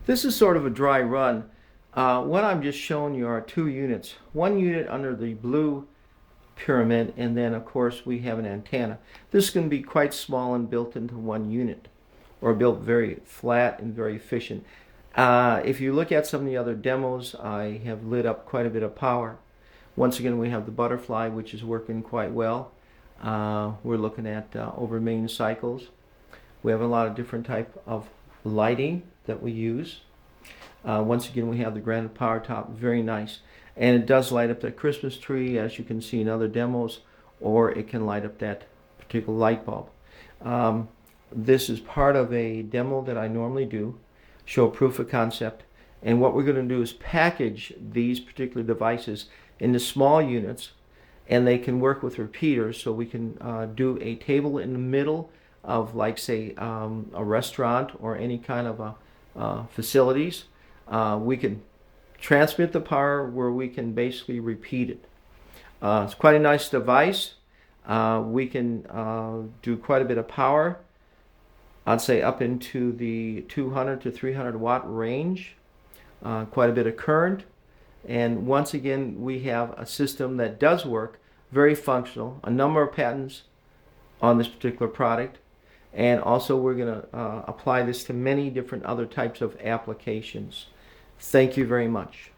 This is sort of a dry run. What I'm just showing you are two units. One unit under the blue pyramid, and then of course we have an antenna. This can be quite small and built into one unit, or built very flat and very efficient. If you look at some of the other demos, I have lit up quite a bit of power. Once again, we have the butterfly, which is working quite well. We're looking at over main cycles. We have a lot of different type of lighting that we use. Once again, we have the granite power top, very nice. And it does light up that Christmas tree, as you can see in other demos, or it can light up that particular light bulb. This is part of a demo that I normally do, show proof of concept. And what we're going to do is package these particular devices into small units, and they can work with repeaters, so we can do a table in the middle of, like, say, a restaurant or any kind of facilities. We can transmit the power where we can basically repeat it. It's quite a nice device. We can do quite a bit of power. I'd say up into the 200 to 300 watt range. Quite a bit of current. And once again, we have a system that does work, very functional, a number of patents on this particular product. And also we're going to apply this to many different other types of applications. Thank you very much.